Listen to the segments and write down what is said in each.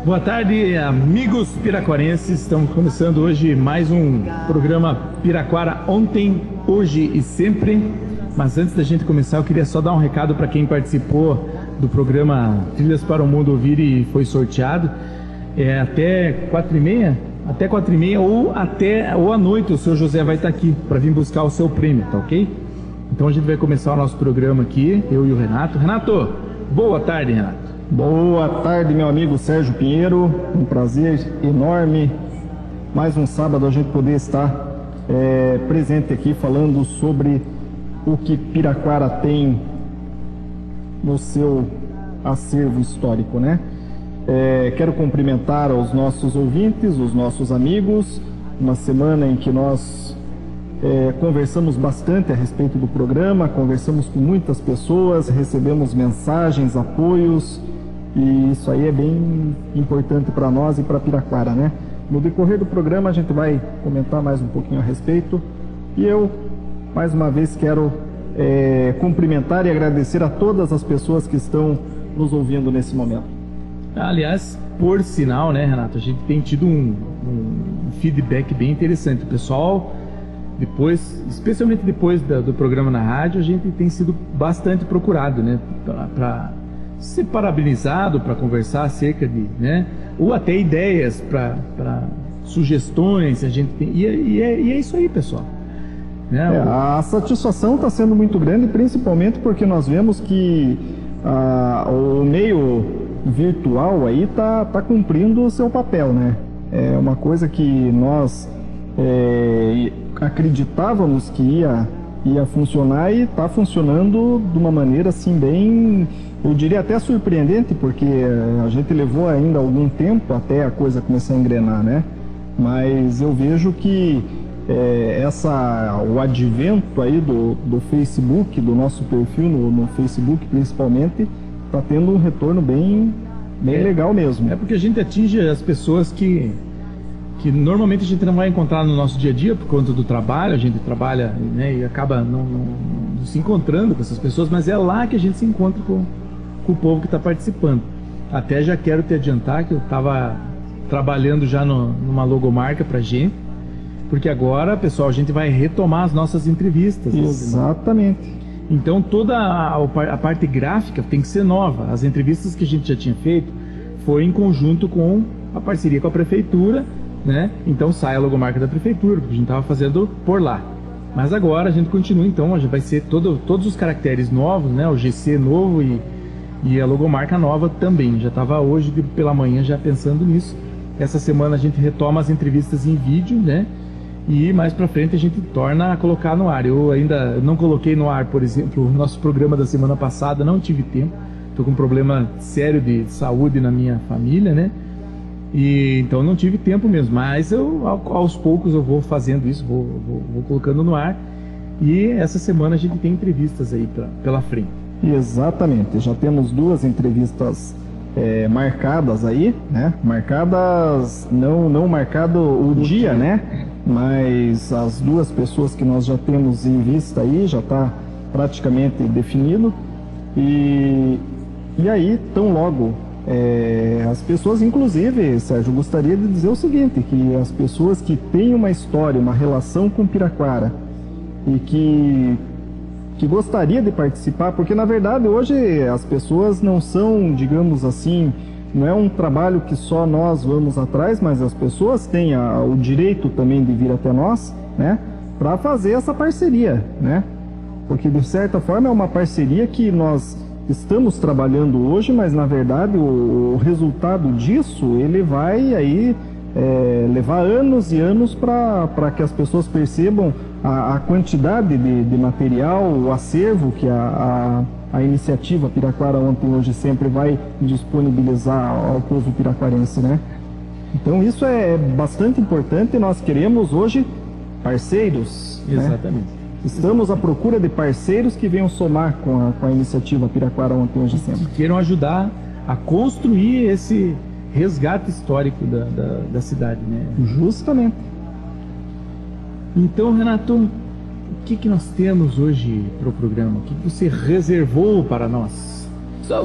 Boa tarde, amigos piraquarenses. Estamos começando hoje mais um programa Piraquara Ontem, Hoje e Sempre. Mas antes da gente começar, eu queria só dar um recado para quem participou do programa Trilhas para o Mundo Ouvir e foi sorteado. Até 4h30? Até 4h30 ou à noite o seu José vai estar aqui para vir buscar o seu prêmio, tá ok? Então a gente vai começar o nosso programa aqui, eu e o Renato. Renato, boa tarde, Renato. Boa tarde, meu amigo Sérgio Pinheiro. Um prazer enorme. Mais um sábado a gente poder estar presente aqui falando sobre o que Piraquara tem no seu acervo histórico, né? Quero cumprimentar os nossos ouvintes, os nossos amigos. Uma semana em que nós conversamos bastante a respeito do programa, conversamos com muitas pessoas, recebemos mensagens, apoios, e isso aí é bem importante para nós e para Piraquara, né? No decorrer do programa a gente vai comentar mais um pouquinho a respeito, e eu mais uma vez quero cumprimentar e agradecer a todas as pessoas que estão nos ouvindo nesse momento. Aliás, por sinal, né, Renato, a gente tem tido um feedback bem interessante. O pessoal, especialmente depois do programa na rádio, a gente tem sido bastante procurado, né, para ser parabenizado, para conversar acerca de, né, ou até ideias para sugestões. A gente tem, e é isso aí, pessoal. Né? A satisfação está sendo muito grande, principalmente porque nós vemos que o meio virtual aí tá cumprindo o seu papel, né? É uma coisa que nós acreditávamos que ia funcionar e está funcionando de uma maneira assim bem, eu diria até surpreendente, porque a gente levou ainda algum tempo até a coisa começar a engrenar, né? Mas eu vejo que o advento aí do Facebook, do nosso perfil no Facebook principalmente, está tendo um retorno bem legal mesmo. É porque a gente atinge as pessoas que normalmente a gente não vai encontrar no nosso dia a dia por conta do trabalho. A gente trabalha, né, e acaba não se encontrando com essas pessoas, mas é lá que a gente se encontra com o povo que está participando. Até já quero te adiantar que eu estava trabalhando já numa logomarca para gente, porque agora, pessoal, a gente vai retomar as nossas entrevistas. Exatamente. Então toda a parte gráfica tem que ser nova. As entrevistas que a gente já tinha feito foi em conjunto com a parceria com a prefeitura, né? Então sai a logomarca da prefeitura, porque a gente estava fazendo por lá. Mas agora a gente continua, então já vai ser todos os caracteres novos, né? O GC novo e a logomarca nova também. Já estava hoje pela manhã já pensando nisso. Essa semana a gente retoma as entrevistas em vídeo, né? E mais pra frente a gente torna a colocar no ar. Eu ainda não coloquei no ar, por exemplo, o nosso programa da semana passada, não tive tempo. Estou com um problema sério de saúde na minha família, né? E então não tive tempo mesmo. Mas aos poucos eu vou fazendo isso, vou colocando no ar. E essa semana a gente tem entrevistas aí pela frente. Exatamente. Já temos 2 entrevistas marcadas aí, né? Marcadas, não marcado o dia, né? Mas as 2 pessoas que nós já temos em vista aí já está praticamente definido. E aí, tão logo as pessoas, inclusive, Sérgio, gostaria de dizer o seguinte, que as pessoas que têm uma história, uma relação com Piraquara e que gostaria de participar, porque na verdade hoje as pessoas não são, digamos assim, não é um trabalho que só nós vamos atrás, mas as pessoas têm o direito também de vir até nós, né, para fazer essa parceria, né, porque de certa forma é uma parceria que nós estamos trabalhando hoje, mas na verdade o resultado disso, ele vai aí levar anos e anos para que as pessoas percebam a quantidade de material, o acervo que a iniciativa Piraquara Ontem, Hoje e Sempre vai disponibilizar ao povo piraquarense, né? Então isso é bastante importante. Nós queremos hoje parceiros. Exatamente. Né? Estamos à procura de parceiros que venham somar com a iniciativa Piraquara Ontem, Hoje e Sempre. Queiram ajudar a construir esse resgate histórico da cidade, né? Justamente. Então, Renato, o que nós temos hoje para o programa? O que você reservou para nós?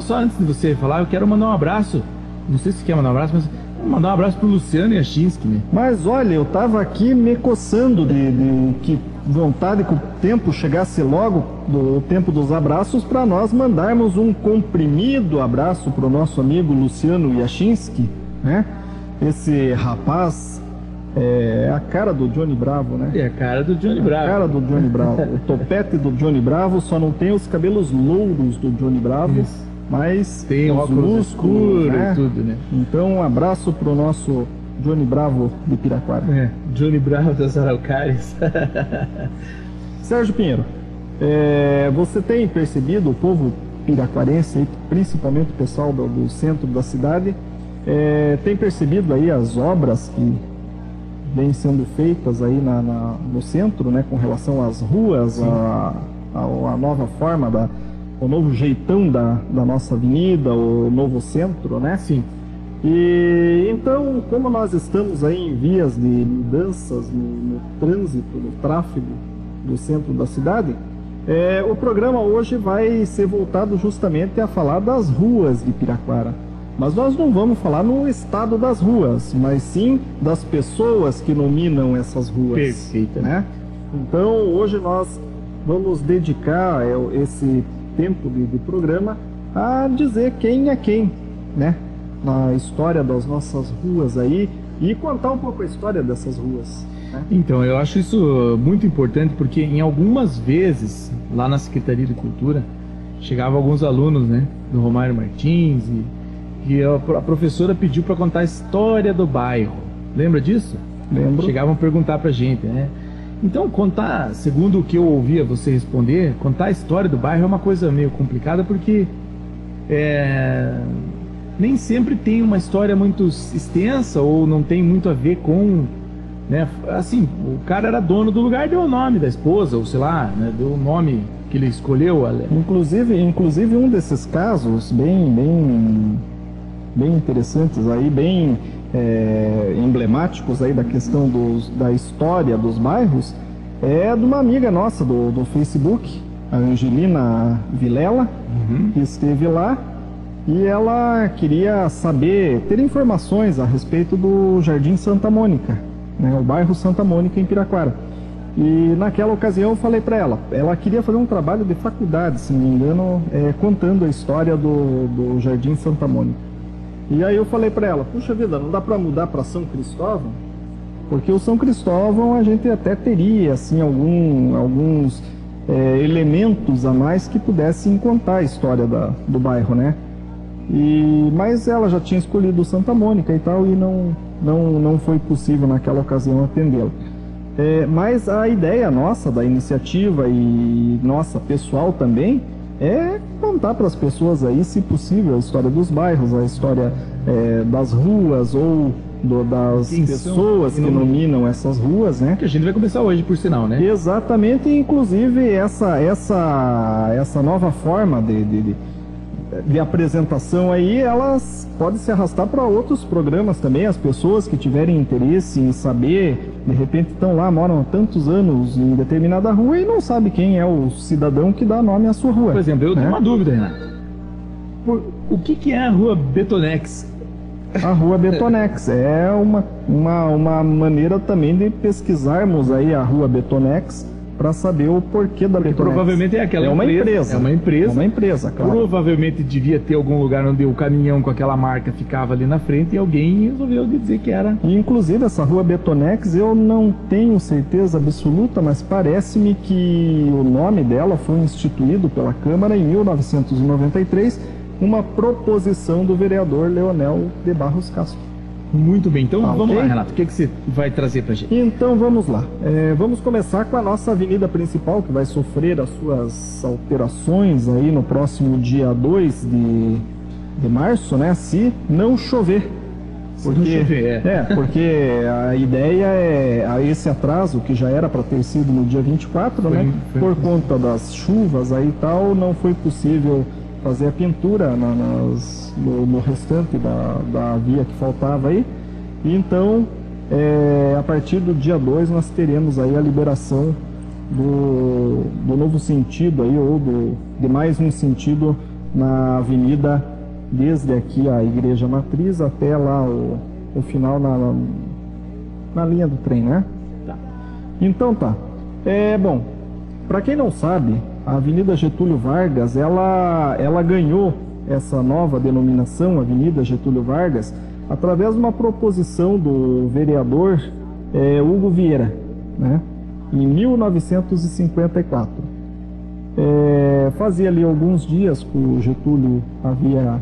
Só antes de você falar, eu quero mandar um abraço. Não sei se você quer mandar um abraço, mas mandar um abraço pro Luciano Yashinsky, né? Mas olha, eu tava aqui me coçando de que vontade que o tempo chegasse logo, do tempo dos abraços, para nós mandarmos um comprimido abraço pro nosso amigo Luciano Yashinsky, né? Esse rapaz é a cara do Johnny Bravo, né? É a cara do Johnny Bravo. A cara do Johnny Bravo. O topete do Johnny Bravo, só não tem os cabelos louros do Johnny Bravo. Isso. Mas tem os óculos escuros, né? E tudo, né? Então, um abraço pro nosso Johnny Bravo de Piraquara. Johnny Bravo das Araucárias. Sérgio Pinheiro, você tem percebido o povo piraquarense, principalmente o pessoal do centro da cidade, tem percebido aí as obras que vêm sendo feitas aí no centro, né, com relação às ruas, a nova forma o novo jeitão da nossa avenida, o novo centro, né? Sim. E então, como nós estamos aí em vias de mudanças no trânsito, no tráfego do centro da cidade, o programa hoje vai ser voltado justamente a falar das ruas de Piraquara. Mas nós não vamos falar no estado das ruas, mas sim das pessoas que nominam essas ruas. Perfeito. Né? Então, hoje nós vamos dedicar esse tempo de programa a dizer quem é quem, né? Na história das nossas ruas aí e contar um pouco a história dessas ruas. Né? Então, eu acho isso muito importante porque em algumas vezes, lá na Secretaria de Cultura, chegavam alguns alunos, né? Do Romário Martins e a professora pediu para contar a história do bairro. Lembra disso? Lembro. Chegavam a perguntar pra gente, né? Então, contar, segundo o que eu ouvia você responder, contar a história do bairro é uma coisa meio complicada porque nem sempre tem uma história muito extensa ou não tem muito a ver com, né? Assim, o cara era dono do lugar, deu o nome da esposa, ou sei lá, né? Deu o nome que ele escolheu. Inclusive um desses casos bem interessantes aí, bem emblemáticos aí da questão da história dos bairros, é de uma amiga nossa do Facebook, a Angelina Vilela, que esteve lá e ela queria ter informações a respeito do Jardim Santa Mônica, né, o bairro Santa Mônica em Piraquara. E naquela ocasião eu falei para ela queria fazer um trabalho de faculdade, se não me engano, contando a história do Jardim Santa Mônica. E aí eu falei para ela, puxa vida, não dá para mudar para São Cristóvão? Porque o São Cristóvão a gente até teria assim alguns elementos a mais que pudessem contar a história do bairro, né? Mas ela já tinha escolhido Santa Mônica e tal, e não foi possível naquela ocasião atendê-la. Mas a ideia nossa, da iniciativa e nossa pessoal também, é contar para as pessoas aí, se possível, a história dos bairros, a história das ruas ou das pessoas que nominam essas ruas, né? Que a gente vai começar hoje, por sinal, né? Exatamente, inclusive essa nova forma de apresentação aí, elas podem se arrastar para outros programas também. As pessoas que tiverem interesse em saber, de repente estão lá, moram há tantos anos em determinada rua e não sabe quem é o cidadão que dá nome à sua rua. Por exemplo, eu tenho uma dúvida, Renato. O que é a rua Betonex? A rua Betonex é uma maneira também de pesquisarmos aí a rua Betonex para saber o porquê da Betonex. Provavelmente é aquela empresa. É uma empresa, claro. Provavelmente devia ter algum lugar onde o caminhão com aquela marca ficava ali na frente e alguém resolveu dizer que era. E, inclusive, essa rua Betonex, eu não tenho certeza absoluta, mas parece-me que o nome dela foi instituído pela Câmara em 1993, uma proposição do vereador Leonel de Barros Castro. Muito bem, então vamos lá, Renato, o que você vai trazer pra gente? Então vamos lá, vamos começar com a nossa avenida principal, que vai sofrer as suas alterações aí no próximo dia 2 de março, né, se não chover. Porque a ideia esse atraso, que já era para ter sido no dia 24, né, por conta das chuvas aí e tal, não foi possível fazer a pintura no restante da via que faltava aí. E então, a partir do dia 2 nós teremos aí a liberação do novo sentido aí, ou de mais um sentido na avenida, desde aqui a Igreja Matriz até lá o final na linha do trem, né? Tá. Então tá. Bom, para quem não sabe, a Avenida Getúlio Vargas, ela ganhou essa nova denominação, Avenida Getúlio Vargas, através de uma proposição do vereador Hugo Vieira, né? Em 1954. Fazia ali alguns dias que o Getúlio havia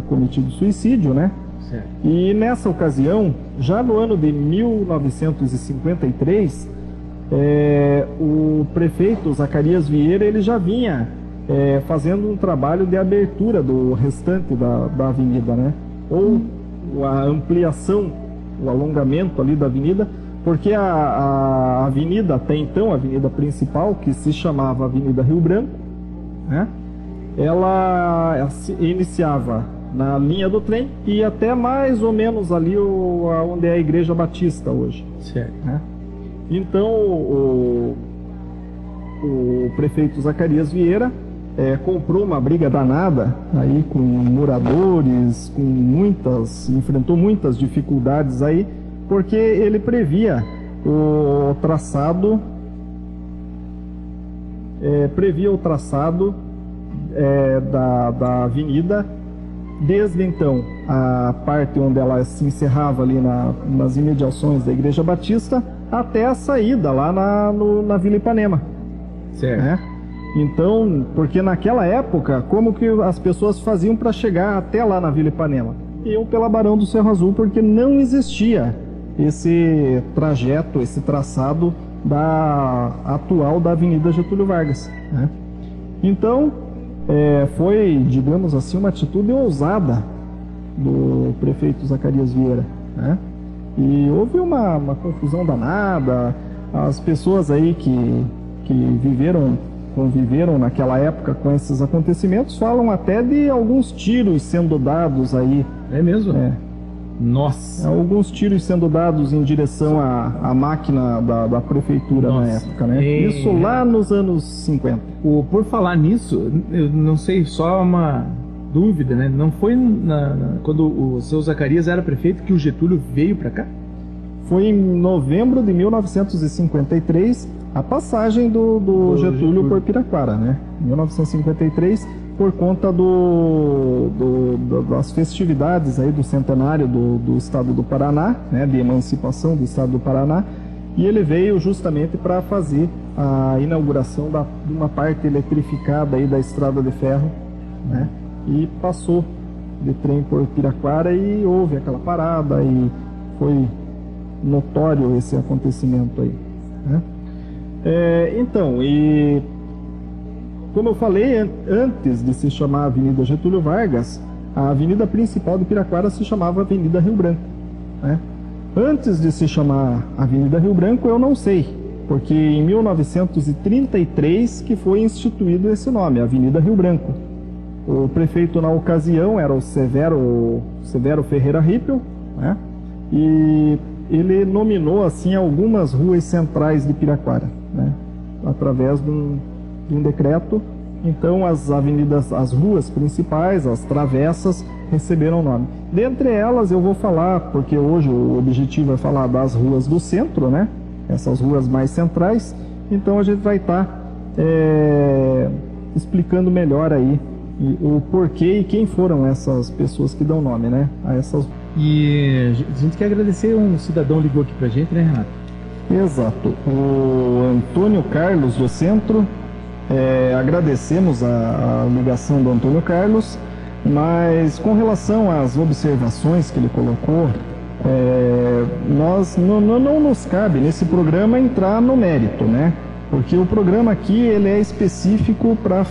cometido suicídio, né? Certo. E nessa ocasião, já no ano de 1953, o prefeito Zacarias Vieira ele já vinha fazendo um trabalho de abertura do restante da avenida, né? Ou a ampliação, o alongamento ali da avenida, porque a avenida, até então, a avenida principal, que se chamava Avenida Rio Branco, né? Ela se iniciava na linha do trem e até mais ou menos ali onde é a Igreja Batista hoje. Certo. Né? Então, o prefeito Zacarias Vieira comprou uma briga danada aí com moradores, enfrentou muitas dificuldades aí, porque ele previa o traçado da avenida, desde então a parte onde ela se encerrava ali nas imediações da Igreja Batista até a saída lá na Vila Ipanema. Certo. Né? Então, porque naquela época, como que as pessoas faziam para chegar até lá na Vila Ipanema? Iam pela Barão do Cerro Azul, porque não existia esse trajeto, esse traçado atual da Avenida Getúlio Vargas, né? Então, foi, digamos assim, uma atitude ousada do prefeito Zacarias Vieira, né? E houve uma confusão danada, as pessoas aí que conviveram naquela época com esses acontecimentos falam até de alguns tiros sendo dados aí. É mesmo? Nossa! Alguns tiros sendo dados em direção à máquina da prefeitura. Nossa. Na época, né? Isso lá nos anos 50. Por falar nisso, eu não sei, só uma dúvida, né? Não foi quando o seu Zacarias era prefeito que o Getúlio veio para cá? Foi em novembro de 1953, a passagem do Getúlio por Piraquara, né? 1953, por conta das festividades aí do centenário do Estado do Paraná, né? De emancipação do Estado do Paraná, e ele veio justamente para fazer a inauguração de uma parte eletrificada aí da estrada de ferro, né? E passou de trem por Piraquara e houve aquela parada e foi notório esse acontecimento aí, né? Então, e como eu falei, antes de se chamar Avenida Getúlio Vargas, a avenida principal de Piraquara se chamava Avenida Rio Branco, né? Antes de se chamar Avenida Rio Branco, eu não sei, porque em 1933 que foi instituído esse nome, Avenida Rio Branco. O prefeito na ocasião era o Severo Ferreira Rippel, né? E ele nominou assim algumas ruas centrais de Piraquara, né? Através de um decreto. Então as avenidas, as ruas principais, as travessas receberam nome. Dentre elas eu vou falar, porque hoje o objetivo é falar das ruas do centro, né? Essas ruas mais centrais. Então a gente vai estar explicando melhor aí o porquê e quem foram essas pessoas que dão nome, né? A essas. E a gente quer agradecer, um cidadão ligou aqui pra gente, né, Renato? Exato, o Antônio Carlos do Centro. Agradecemos a ligação do Antônio Carlos, mas com relação às observações que ele colocou, nós não nos cabe nesse programa entrar no mérito, né? Porque o programa aqui ele é específico para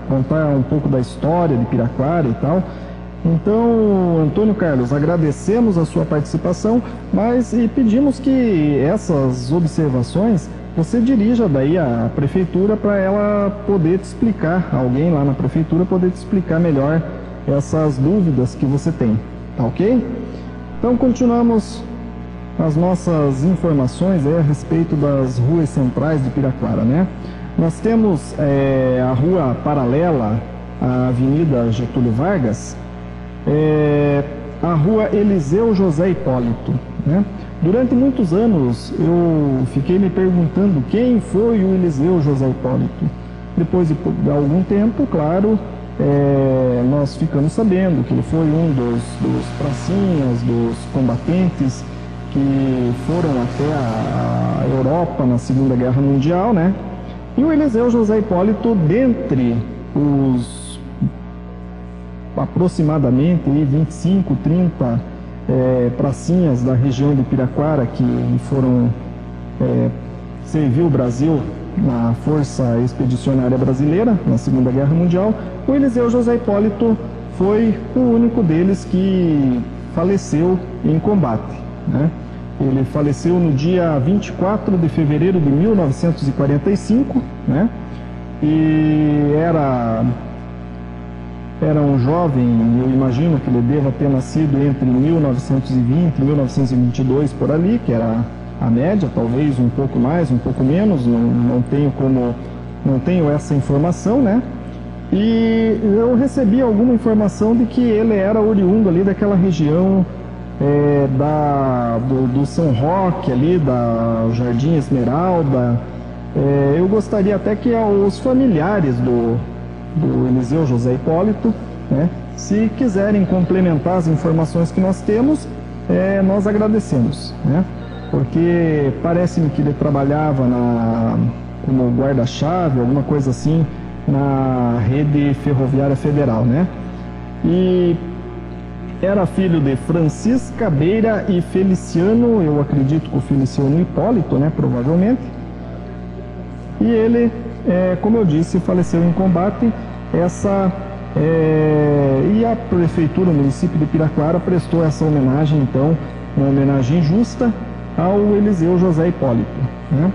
contar um pouco da história de Piraquara e tal. Então, Antônio Carlos, agradecemos a sua participação, mas pedimos que essas observações você dirija daí à prefeitura para ela poder te explicar, alguém lá na prefeitura poder te explicar melhor essas dúvidas que você tem, tá ok? Então continuamos as nossas informações a respeito das ruas centrais de Piraquara, né? Nós temos a rua paralela a Avenida Getúlio Vargas, a rua Eliseu José Hipólito, né? Durante muitos anos eu fiquei me perguntando quem foi o Eliseu José Hipólito. Depois de algum tempo, claro, nós ficamos sabendo que ele foi um dos pracinhas, dos combatentes que foram até a Europa na Segunda Guerra Mundial, né? E o Eliseu José Hipólito, dentre os aproximadamente 25, 30 pracinhas da região de Piraquara que foram servir o Brasil na Força Expedicionária Brasileira na Segunda Guerra Mundial, o Eliseu José Hipólito foi o único deles que faleceu em combate, né? Ele faleceu no dia 24 de fevereiro de 1945, né? E era um jovem, eu imagino que ele deva ter nascido entre 1920 e 1922 por ali, que era a média, talvez um pouco mais, um pouco menos, não tenho essa informação, né? E eu recebi alguma informação de que ele era oriundo ali daquela região do São Roque, ali da Jardim Esmeralda. Eu gostaria até que os familiares do Eliseu José Hipólito, né, se quiserem complementar as informações que nós temos, nós agradecemos, né? Porque parece-me que ele trabalhava como guarda-chave, alguma coisa assim, na rede ferroviária federal, né? E era filho de Francisca Beira e Feliciano, eu acredito que o Feliciano Hipólito, né, provavelmente. E ele, como eu disse, faleceu em combate. E a prefeitura, o município de Piraquara, prestou essa homenagem, então, uma homenagem justa ao Eliseu José Hipólito, né?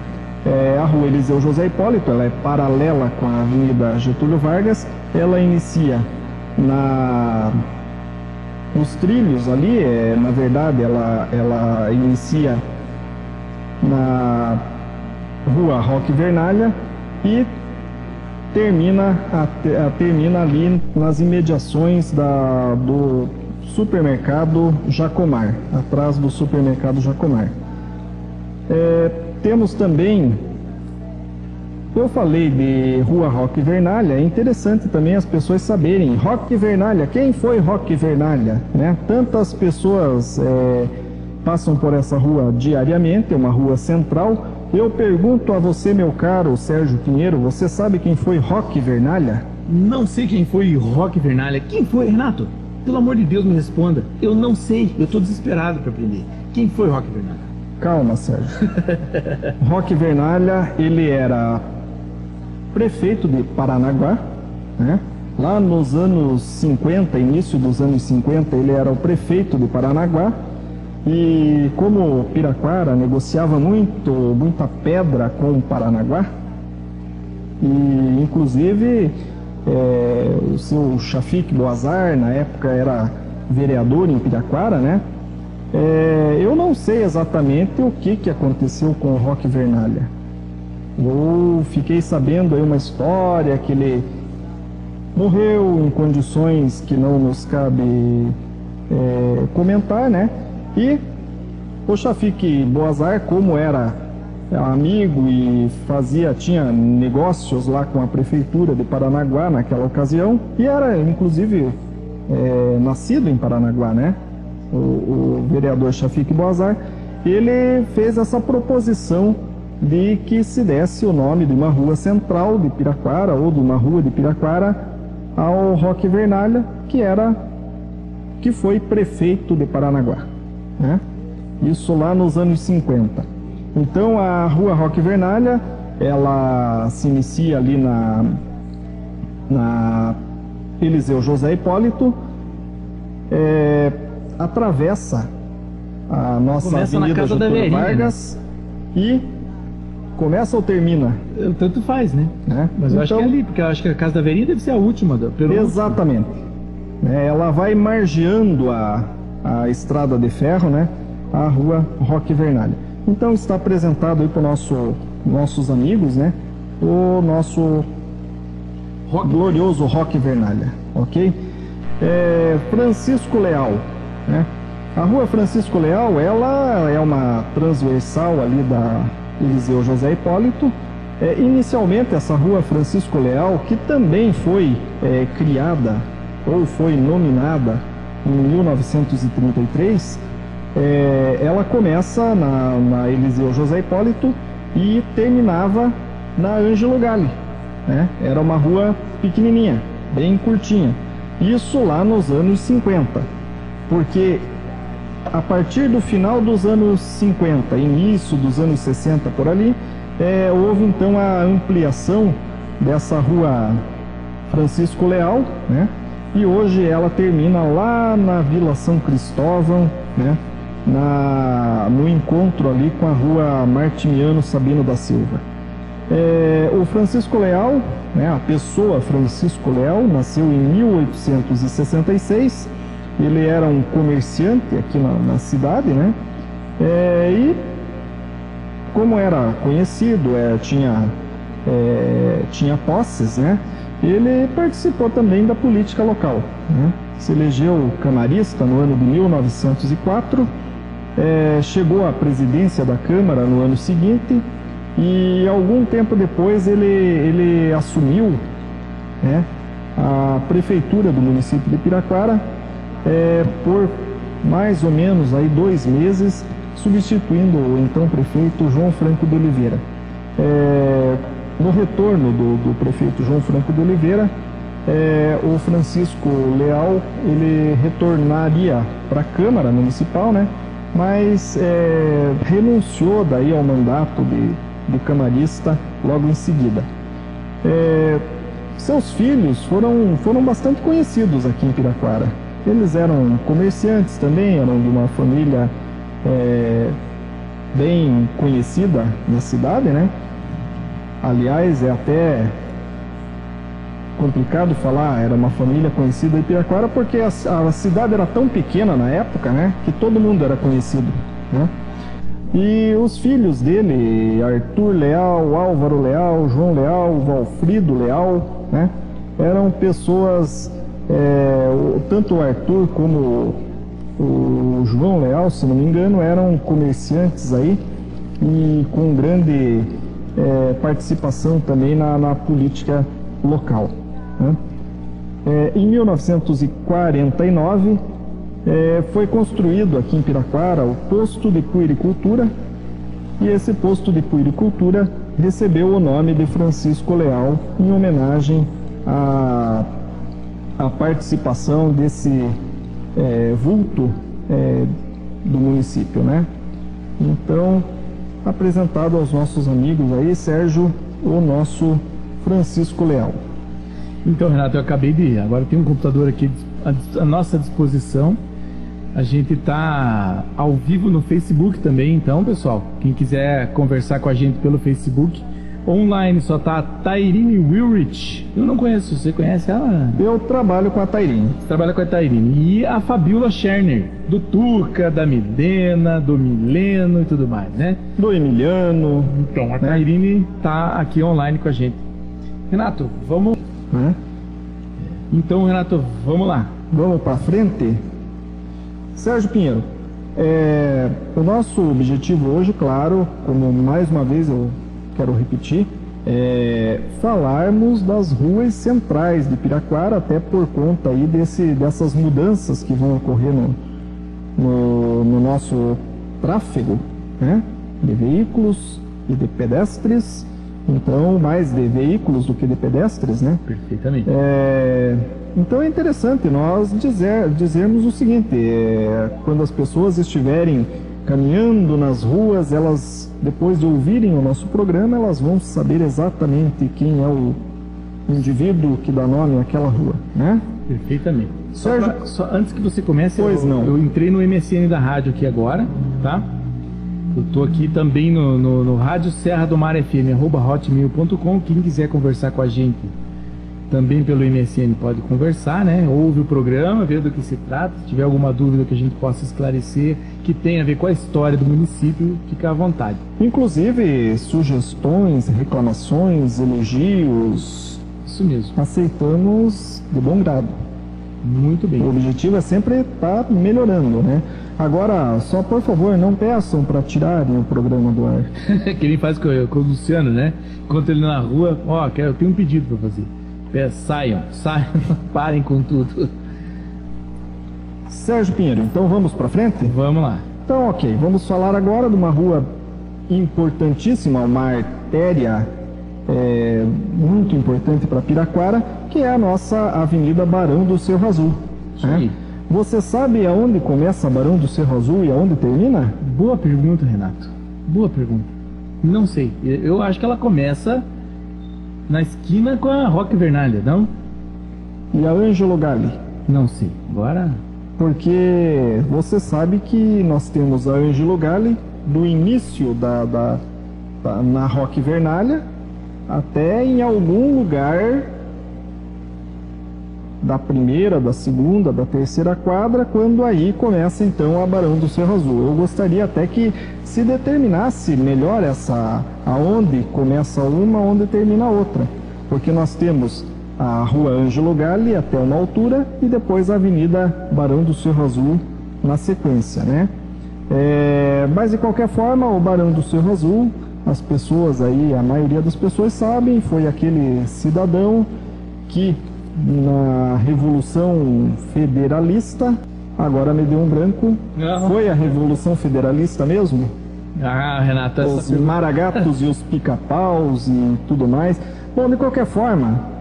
A rua Eliseu José Hipólito, ela é paralela com a Avenida Getúlio Vargas. Ela inicia nos trilhos ali, na verdade ela inicia na rua Roque Vernalha e termina ali nas imediações do supermercado Jacomar, atrás do supermercado Jacomar. Temos também, eu falei de rua Roque Vernalha, é interessante também as pessoas saberem, Roque Vernalha, quem foi Roque Vernalha, né? Tantas pessoas passam por essa rua diariamente, é uma rua central. Eu pergunto a você, meu caro Sérgio Pinheiro, você sabe quem foi Roque Vernalha? Não sei quem foi Roque Vernalha. Quem foi, Renato? Pelo amor de Deus, me responda. Eu não sei, eu estou desesperado para aprender. Quem foi Roque Vernalha? Calma, Sérgio. Roque Vernalha, ele era prefeito de Paranaguá, né? Lá nos anos 50, início dos anos 50, ele era o prefeito de Paranaguá. E como Piraquara negociava muita pedra com Paranaguá, e inclusive o seu Chafik Boazar, na época, era vereador em Piraquara, né? Eu não sei exatamente o que aconteceu com o Roque Vernalha. Eu fiquei sabendo aí uma história que ele morreu em condições que não nos cabe comentar, né? E o Chafik Boazar, como era amigo e tinha negócios lá com a prefeitura de Paranaguá naquela ocasião, e era inclusive nascido em Paranaguá, né? O vereador Chafik Boazar, ele fez essa proposição de que se desse o nome de uma rua central de Piraquara ou de uma rua de Piraquara ao Roque Vernalha, que foi prefeito de Paranaguá, né? Isso lá nos anos 50. Então a rua Roque Vernalha, ela se inicia ali na Eliseu José Hipólito, atravessa a nossa Avenida Getúlio Vargas, né? E começa ou termina? Tanto faz, né? Mas eu acho que é ali, porque eu acho que a Casa da Verinha deve ser a última. Exatamente. Ela vai margeando a estrada de ferro, né? A rua Roque Vernalha. Então está apresentado aí para nossos amigos, né? O nosso glorioso Roque Vernalha, ok? Francisco Leal, né? A rua Francisco Leal, ela é uma transversal ali da Eliseu José Hipólito. Inicialmente, essa rua Francisco Leal, que também foi criada ou foi nominada em 1933, ela começa na Eliseu José Hipólito e terminava na Ângelo Galli, né? Era uma rua pequenininha, bem curtinha. Isso lá nos anos 50, porque a partir do final dos anos 50, início dos anos 60 por ali, houve então a ampliação dessa rua Francisco Leal, né? E hoje ela termina lá na Vila São Cristóvão, né? No encontro ali com a rua Martiniano Sabino da Silva. O Francisco Leal, né, a pessoa Francisco Leal, nasceu em 1866. Ele era um comerciante aqui na cidade, né? E como era conhecido, tinha posses, né? Ele participou também da política local, né? Se elegeu camarista no ano de 1904, chegou à presidência da Câmara no ano seguinte e algum tempo depois ele assumiu, né, a prefeitura do município de Piraquara por mais ou menos aí 2 meses, substituindo o então prefeito João Franco de Oliveira. No retorno do prefeito João Franco de Oliveira, o Francisco Leal ele retornaria para a Câmara Municipal, né? Mas renunciou daí ao mandato de camarista logo em seguida. Seus filhos foram bastante conhecidos aqui em Piraquara. Eles eram comerciantes também, eram de uma família bem conhecida na cidade, né? Aliás, é até complicado falar, era uma família conhecida em Piraquara porque a cidade era tão pequena na época, né, que todo mundo era conhecido, né? E os filhos dele, Arthur Leal, Álvaro Leal, João Leal, Valfrido Leal, né, eram pessoas, tanto o Arthur como o João Leal, se não me engano, eram comerciantes aí e com grande participação também na política local, né? Em 1949 foi construído aqui em Piraquara o posto de puericultura, e esse posto de puericultura recebeu o nome de Francisco Leal em homenagem à participação desse vulto do município, né? Então, apresentado aos nossos amigos aí, Sérgio, o nosso Francisco Leal. Então, Renato, agora tem um computador aqui à nossa disposição. A gente está ao vivo no Facebook também, então, pessoal, quem quiser conversar com a gente pelo Facebook, online só tá a Tairine Wilrich. Eu não conheço, você conhece ela? Eu trabalho com a Tairine. Você trabalha com a Tairine. E a Fabiola Scherner, do Tuca, da Milena, do Mileno e tudo mais, né? Do Emiliano. Então, a Tairine tá aqui online com a gente. Renato, vamos... Então, Renato, vamos lá. Vamos para frente? Sérgio Pinheiro, o nosso objetivo hoje, claro, como mais uma vez eu quero repetir, falarmos das ruas centrais de Piraquara, até por conta aí dessas mudanças que vão ocorrer no nosso tráfego, né, de veículos e de pedestres. Então, mais de veículos do que de pedestres, né? Perfeitamente. Então é interessante nós dizermos o seguinte: quando as pessoas estiverem caminhando nas ruas, elas, depois de ouvirem o nosso programa, elas vão saber exatamente quem é o indivíduo que dá nome àquela rua, né? Perfeitamente. Sérgio, Só antes que você comece, não. Eu entrei no MSN da rádio aqui agora, tá? Eu tô aqui também no Rádio Serra do Mar FM, @hotmail.com. Quem quiser conversar com a gente também pelo MSN pode conversar, né? Ouve o programa, vê do que se trata. Se tiver alguma dúvida que a gente possa esclarecer, que tenha a ver com a história do município, fica à vontade. Inclusive, sugestões, reclamações, elogios, Isso mesmo. Aceitamos de bom grado. Muito bem. O objetivo é sempre estar melhorando, né? Agora, só por favor, não peçam para tirarem o programa do ar. Que nem faz com o Luciano, né? Enquanto ele na rua, eu tenho um pedido para fazer. Saiam, parem com tudo. Sérgio Pinheiro, então vamos para frente? Vamos lá. Então, ok, vamos falar agora de uma rua importantíssima, uma artéria muito importante para Piraquara, que é a nossa Avenida Barão do Cerro Azul. Né? Você sabe aonde começa Barão do Cerro Azul e aonde termina? Boa pergunta, Renato. Boa pergunta. Não sei. Eu acho que ela começa na esquina com a Roque Vernalha, não? E a Ângelo Galli? Não sei. Agora... Porque você sabe que nós temos a Ângelo Galli do início na Roque Vernalha até em algum lugar da primeira, da segunda, da terceira quadra, quando aí começa então a Barão do Cerro Azul. Eu gostaria até que se determinasse melhor aonde começa uma, onde termina a outra, porque nós temos a Rua Ângelo Galli até uma altura e depois a Avenida Barão do Cerro Azul na sequência, né? Mas de qualquer forma, o Barão do Cerro Azul, as pessoas aí, a maioria das pessoas sabem, foi aquele cidadão que na Revolução Federalista, agora me deu um branco, foi a Revolução Federalista mesmo? Renato, os maragatos e os pica-paus e tudo mais. Bom, de qualquer forma,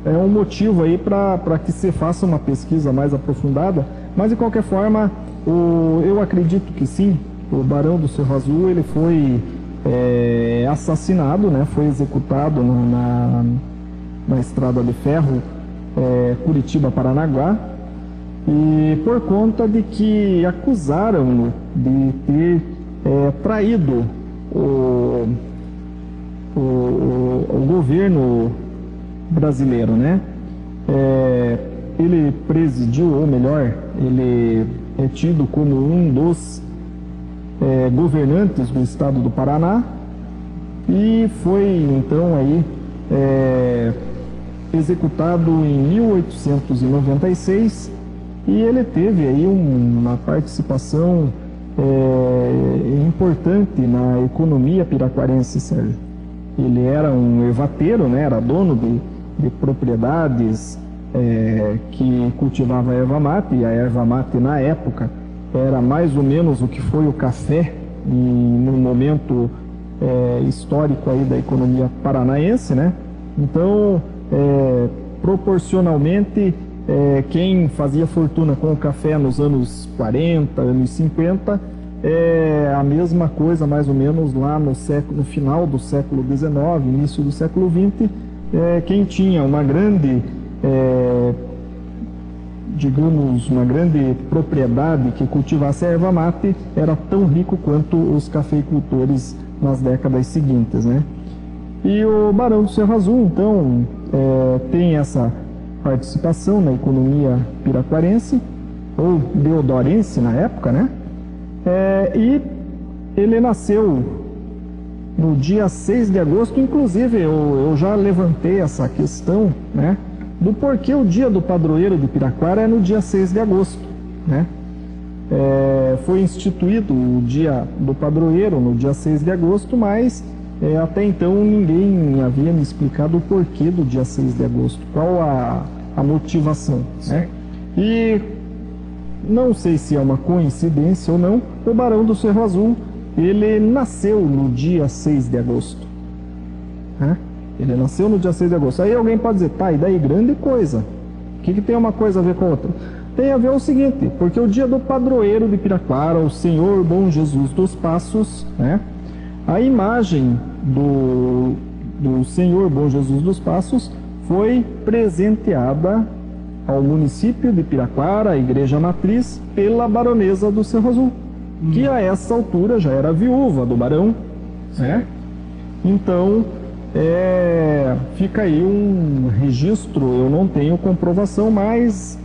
é um motivo aí para que se faça uma pesquisa mais aprofundada, mas de qualquer forma, eu acredito que sim, o Barão do Cerro Azul ele foi assassinado, né? Foi executado na estrada de ferro Curitiba-Paranaguá, e por conta de que acusaram-no de ter traído o governo brasileiro, né? Ele presidiu, ou melhor, ele é tido como um dos governantes do estado do Paraná, e foi então aí executado em 1896, e ele teve aí uma participação importante na economia piraquarense, Sérgio. Ele era um ervateiro, né? Era dono de propriedades que cultivava erva mate, e a erva mate na época era mais ou menos o que foi o café no momento histórico aí da economia paranaense, né? Então, proporcionalmente, quem fazia fortuna com o café nos anos 40, anos 50, a mesma coisa mais ou menos lá no final do século XIX, início do século XX, quem tinha uma grande, digamos, uma grande propriedade que cultivasse a erva mate era tão rico quanto os cafeicultores nas décadas seguintes, né? E o Barão do Cerro Azul, então, tem essa participação na economia piraquarense, ou deodorense na época, né? E ele nasceu no dia 6 de agosto, inclusive eu já levantei essa questão, né? Do porquê o dia do padroeiro de Piraquara é no dia 6 de agosto, né? Foi instituído o dia do padroeiro no dia 6 de agosto, mas até então ninguém havia me explicado o porquê do dia 6 de agosto, qual a motivação, né? E não sei se é uma coincidência ou não, o Barão do Cerro Azul, ele nasceu no dia 6 de agosto, né? Ele nasceu no dia 6 de agosto. Aí alguém pode dizer, tá, e daí grande coisa, o que tem uma coisa a ver com a outra? Tem a ver o seguinte, porque o dia do padroeiro de Piraquara, o Senhor Bom Jesus dos Passos, né? A imagem do Senhor Bom Jesus dos Passos foi presenteada ao município de Piraquara, a igreja matriz, pela baronesa do Cerro Azul, que a essa altura já era viúva do barão, né? Então, fica aí um registro, eu não tenho comprovação, mas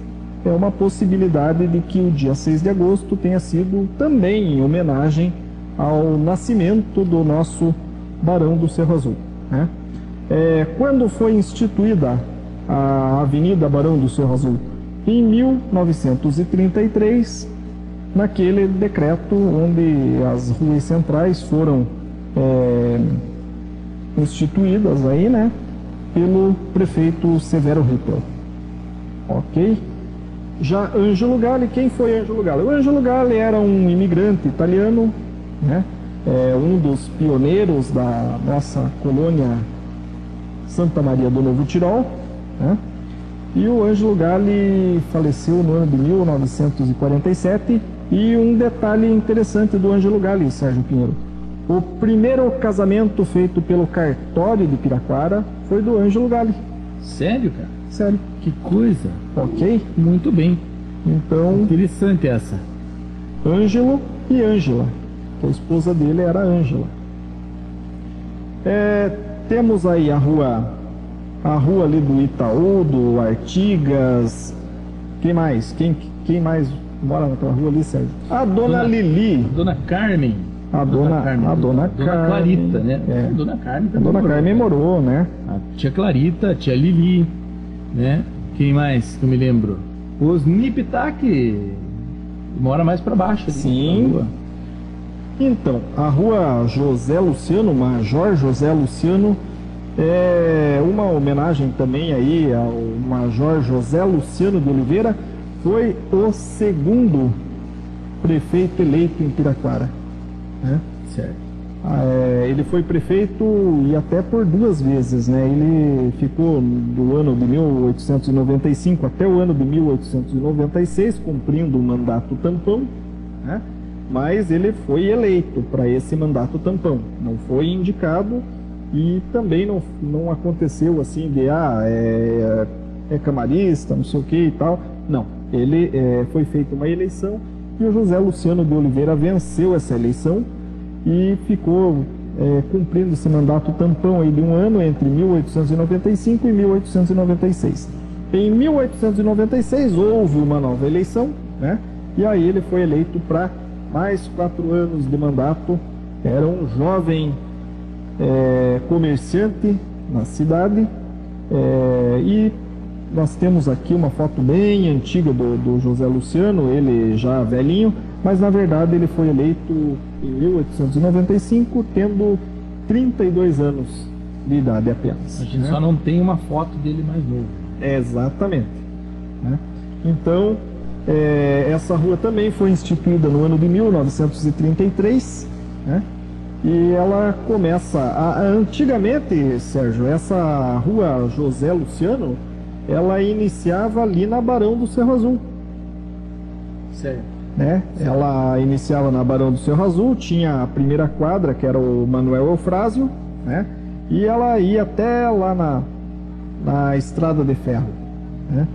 é uma possibilidade de que o dia 6 de agosto tenha sido também em homenagem ao nascimento do nosso Barão do Cerro Azul, né? Quando foi instituída a Avenida Barão do Cerro Azul? Em 1933, naquele decreto onde as ruas centrais foram instituídas aí, né, pelo prefeito Severo Hitler. Ok? Já Ângelo Galli, quem foi Ângelo Galli? O Ângelo Galli era um imigrante italiano, né, um dos pioneiros da nossa colônia Santa Maria do Novo Tirol, né? E o Ângelo Galli faleceu no ano de 1947. E um detalhe interessante do Ângelo Galli, Sérgio Pinheiro: o primeiro casamento feito pelo cartório de Piraquara foi do Ângelo Galli. Sério, cara? Sério. Que coisa. Ok? Muito bem. Então, interessante essa. Ângelo e Ângela, que a esposa dele era Ângela. Temos aí a rua ali do Itaú, do Artigas. Quem mais? Quem mais mora naquela rua ali, Sérgio? A dona Lili. A dona Carmen. A dona Clarita, né? A Dona Carmen também. A dona Carmen morou, né? A tia Clarita, a tia Lili, né? Quem mais que eu me lembro? Os Nipitá, que mora mais para baixo. Ali, sim. rua. Então, a rua José Luciano, Major José Luciano, é uma homenagem também aí ao Major José Luciano de Oliveira. Foi o segundo prefeito eleito em Piraquara, né? Certo. Ele foi prefeito e até por 2 vezes, né? Ele ficou do ano de 1895 até o ano de 1896, cumprindo o mandato tampão, né? Mas ele foi eleito para esse mandato tampão, não foi indicado. E também não aconteceu assim de é camarista, não sei o que e tal. Não, ele foi feita uma eleição e o José Luciano de Oliveira venceu essa eleição e ficou cumprindo esse mandato tampão aí de 1 ano entre 1895 e 1896. Em 1896 houve uma nova eleição, né? E aí ele foi eleito para mais 4 anos de mandato. Era um jovem comerciante na cidade, e nós temos aqui uma foto bem antiga do José Luciano, ele já velhinho, mas na verdade ele foi eleito em 1895, tendo 32 anos de idade apenas. A gente só não tem uma foto dele mais novo. Exatamente, né? Então, essa rua também foi instituída no ano de 1933, né? E ela começa, antigamente, Sérgio, essa rua José Luciano, ela iniciava ali na Barão do Cerro Azul. Sério? Né? Ela iniciava na Barão do Cerro Azul, tinha a primeira quadra, que era o Manuel Eufrásio, né? E ela ia até lá na Estrada de Ferro, né?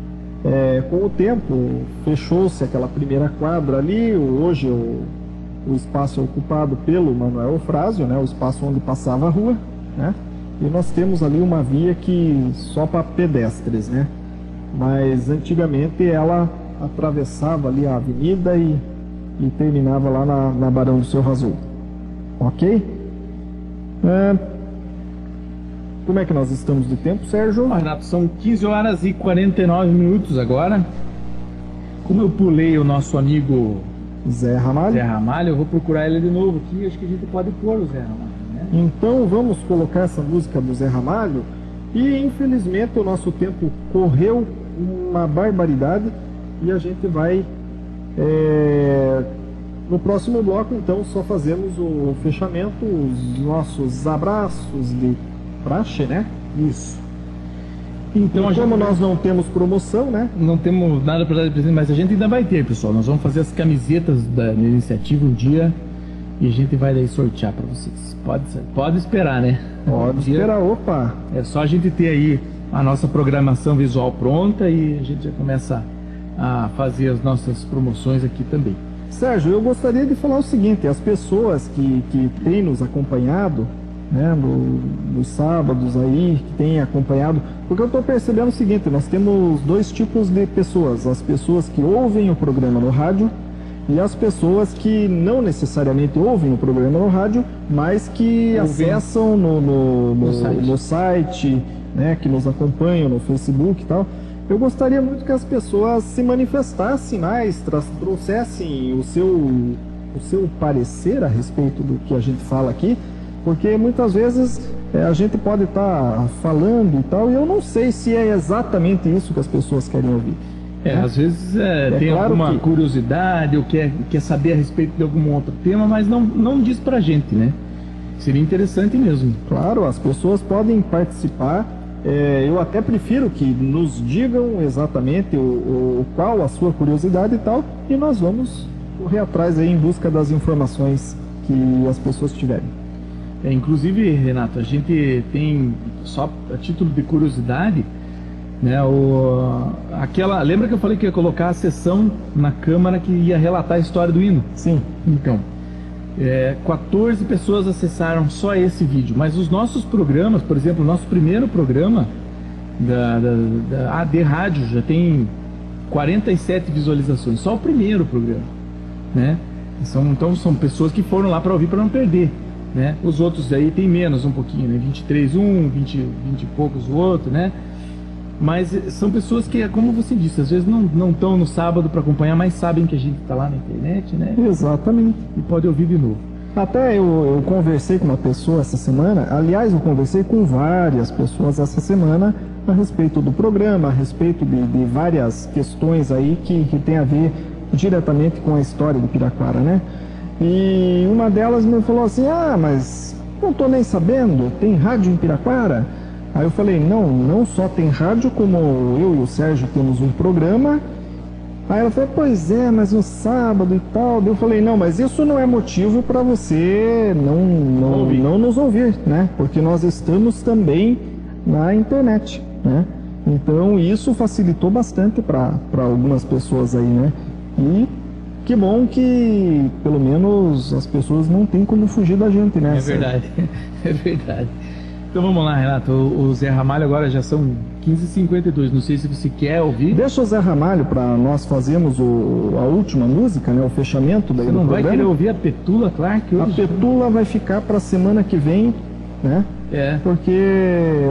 Com o tempo, fechou-se aquela primeira quadra ali, hoje o espaço é ocupado pelo Manuel Eufrásio, né, o espaço onde passava a rua, né, e nós temos ali uma via que só para pedestres, né, mas antigamente ela atravessava ali a avenida e terminava lá na Barão do Cerro Azul. Ok? Como é que nós estamos de tempo, Sérgio? Renato, são 15h49 agora. Como eu pulei o nosso amigo Zé Ramalho, eu vou procurar ele de novo aqui. Acho que a gente pode pôr o Zé Ramalho, né? Então vamos colocar essa música do Zé Ramalho. E infelizmente o nosso tempo correu uma barbaridade e a gente vai no próximo bloco, então, só fazemos o fechamento, os nossos abraços de praxe, né? Isso. Então, como nós não temos promoção, né? Não temos nada para dar de presente, mas a gente ainda vai ter, pessoal. Nós vamos fazer as camisetas da iniciativa um dia e a gente vai daí sortear para vocês. Pode esperar, né? Pode esperar, opa! É só a gente ter aí a nossa programação visual pronta e a gente já começa a fazer as nossas promoções aqui também. Sérgio, eu gostaria de falar o seguinte: as pessoas que têm nos acompanhado, né, nos sábados aí, que têm acompanhado, porque eu estou percebendo o seguinte: nós temos 2 tipos de pessoas: as pessoas que ouvem o programa no rádio e as pessoas que não necessariamente ouvem o programa no rádio, mas que acessam no site, né, que nos acompanham no Facebook e tal. Eu gostaria muito que as pessoas se manifestassem mais, trouxessem o seu parecer a respeito do que a gente fala aqui, porque muitas vezes a gente pode estar falando e tal, e eu não sei se é exatamente isso que as pessoas querem ouvir. Às vezes tem claro alguma curiosidade ou quer saber a respeito de algum outro tema, mas não diz pra gente, né? Seria interessante mesmo. Claro, as pessoas podem participar. Eu até prefiro que nos digam exatamente qual a sua curiosidade e tal, e nós vamos correr atrás aí em busca das informações que as pessoas tiverem. Inclusive, Renato, a gente tem, só a título de curiosidade, né, lembra que eu falei que ia colocar a sessão na Câmara que ia relatar a história do hino? Sim. Então, 14 pessoas acessaram só esse vídeo, mas os nossos programas, por exemplo, o nosso primeiro programa da AD Rádio já tem 47 visualizações, só o primeiro programa, né? Então são pessoas que foram lá para ouvir para não perder, né? Os outros aí tem menos um pouquinho, né? 23 um, 20 e poucos o outro, né? Mas são pessoas que, como você disse, às vezes não estão no sábado para acompanhar, mas sabem que a gente está lá na internet, né? Exatamente. E pode ouvir de novo. Até eu conversei com uma pessoa essa semana, aliás, eu conversei com várias pessoas essa semana a respeito do programa, a respeito de várias questões aí que tem a ver diretamente com a história do Piraquara, né? E uma delas me falou assim, mas não estou nem sabendo, tem rádio em Piraquara? Aí eu falei, não só tem rádio, como eu e o Sérgio temos um programa. Aí ela falou, pois é, mas no sábado e tal. Eu falei, não, mas isso não é motivo para você não nos ouvir, né? Porque nós estamos também na internet, né? Então isso facilitou bastante para algumas pessoas aí, né? E que bom que pelo menos as pessoas não têm como fugir da gente, né? É verdade, é verdade. Então vamos lá, Renato, o Zé Ramalho agora já são 15h52, não sei se você quer ouvir. Deixa o Zé Ramalho para nós fazermos a última música, né, o fechamento daí do programa. Você não vai querer ouvir a Petula Clark hoje? A Petula vai ficar para a semana que vem, né? Porque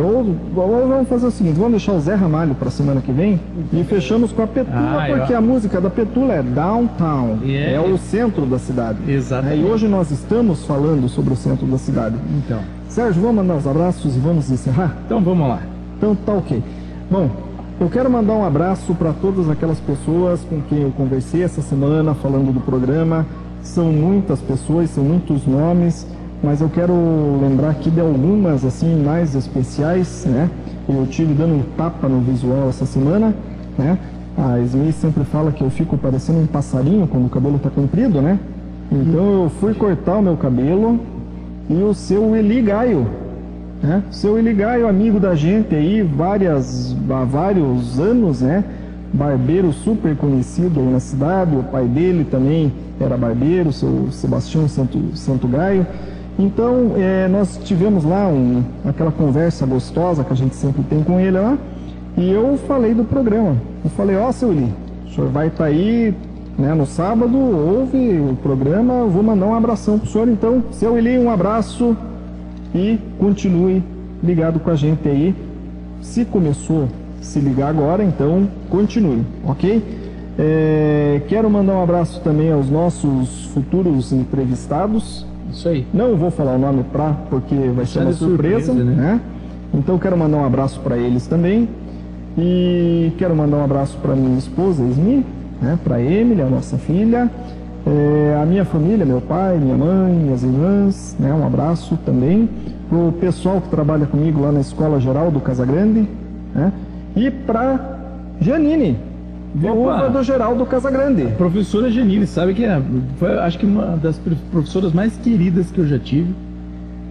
ou vamos fazer o seguinte, vamos deixar o Zé Ramalho para a semana que vem e fechamos com a Petula, porque a música da Petula é Downtown, é o centro da cidade. Exatamente. E hoje nós estamos falando sobre o centro da cidade. Então, Sérgio, vamos mandar os abraços e vamos encerrar? Então vamos lá. Então tá ok. Bom, eu quero mandar um abraço para todas aquelas pessoas com quem eu conversei essa semana falando do programa. São muitas pessoas, são muitos nomes, mas eu quero lembrar aqui de algumas assim mais especiais, né? Eu tive dando um tapa no visual essa semana, né? A Esmi sempre fala que eu fico parecendo um passarinho quando o cabelo tá comprido, né? Então eu fui cortar o meu cabelo e o seu Eli Gaio, né? Seu Eli Gaio, amigo da gente aí, há vários anos, né? Barbeiro super conhecido aí na cidade, o pai dele também era barbeiro, seu Sebastião Santo Gaio. Então, nós tivemos lá aquela conversa gostosa que a gente sempre tem com ele lá, e eu falei do programa. Eu falei, seu Eli, o senhor vai estar aí, né, no sábado, ouve o programa, eu vou mandar um abração pro senhor. Então, seu Eli, um abraço e continue ligado com a gente aí. Se começou a se ligar agora, então continue, ok? Quero mandar um abraço também aos nossos futuros entrevistados. Isso aí. Não vou falar o nome porque vai ser uma surpresa, né? Então quero mandar um abraço para eles também. E quero mandar um abraço para minha esposa, Esmi, né? Para Emily, a nossa filha, a minha família, meu pai, minha mãe, minhas irmãs, né? Um abraço também. Pro pessoal que trabalha comigo lá na Escola Geral do Casagrande, né? E para Janine, viúva do Geraldo Casagrande. Professora Janine, sabe que foi, acho que uma das professoras mais queridas que eu já tive,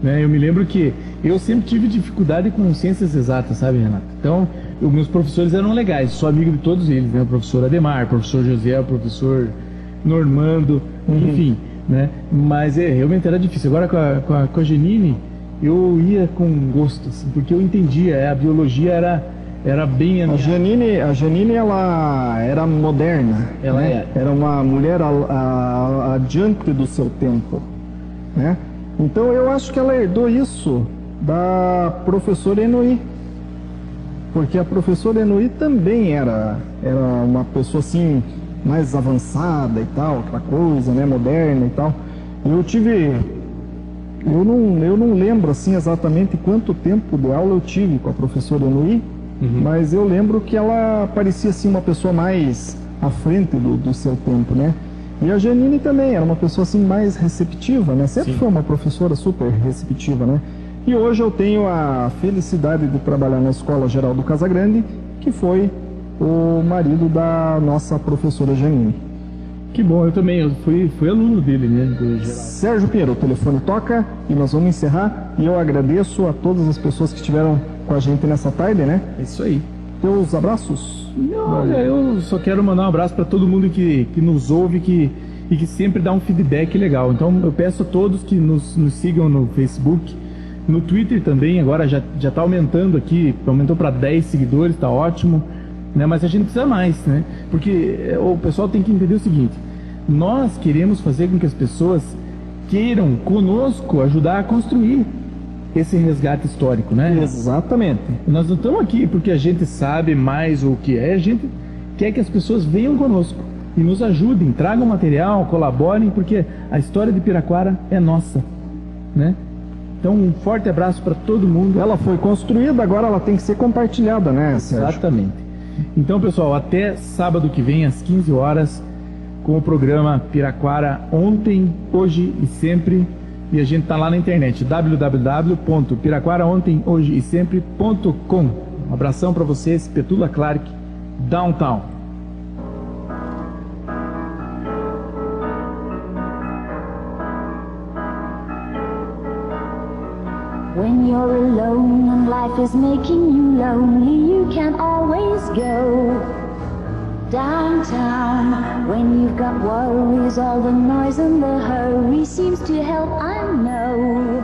né? Eu me lembro que eu sempre tive dificuldade com ciências exatas, sabe, Renato? Então, meus professores eram legais, sou amigo de todos eles, né? O professor Ademar, o professor José, o professor Normando, enfim, né? Mas realmente era difícil. Agora com a Janine, eu ia com gosto, assim, porque eu entendia, a biologia Era bem A Janine, ela era moderna. Ela né? Era uma mulher adiante do seu tempo, né? Então eu acho que ela herdou isso da professora Enoí, porque a professora Enoí também era uma pessoa assim mais avançada e tal, aquela coisa, né, moderna e tal. Eu não lembro assim exatamente quanto tempo de aula eu tive com a professora Enoí, mas eu lembro que ela parecia assim uma pessoa mais à frente do seu tempo, né? E a Janine também era uma pessoa assim mais receptiva, né? Sempre foi uma professora super receptiva, né? E hoje eu tenho a felicidade de trabalhar na Escola Geraldo Casagrande, que foi o marido da nossa professora Janine. Que bom, eu também, eu fui aluno dele, né? Do Geraldo. Sérgio Pinheiro, o telefone toca e nós vamos encerrar. E eu agradeço a todas as pessoas que estiveram com a gente nessa tarde, né? É isso aí. Teus abraços? Não, olha, eu só quero mandar um abraço para todo mundo que nos ouve e que sempre dá um feedback legal. Então eu peço a todos que nos sigam no Facebook, no Twitter também, agora já está aumentando aqui, aumentou para 10 seguidores, está ótimo. Né? Mas a gente precisa mais, né? Porque o pessoal tem que entender o seguinte: nós queremos fazer com que as pessoas queiram conosco ajudar a construir esse resgate histórico, né? Exatamente. Nós não estamos aqui porque a gente sabe mais o que é, a gente quer que as pessoas venham conosco e nos ajudem, tragam material, colaborem, porque a história de Piraquara é nossa, né? Então um forte abraço para todo mundo. Ela foi construída, agora ela tem que ser compartilhada, né, Sérgio? Exatamente. Então, pessoal, até sábado que vem, às 15 horas, com o programa Piraquara Ontem, Hoje e Sempre. E a gente tá lá na internet, www.piraquaraontem.hojeesempre.com. Um abração para vocês, Petula Clark, Downtown. When you're alone and life is making you lonely, you can always go downtown. When you've got worries, all the noise and the hurry seems to help, I know.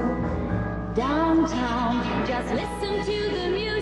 Downtown, just listen to the music.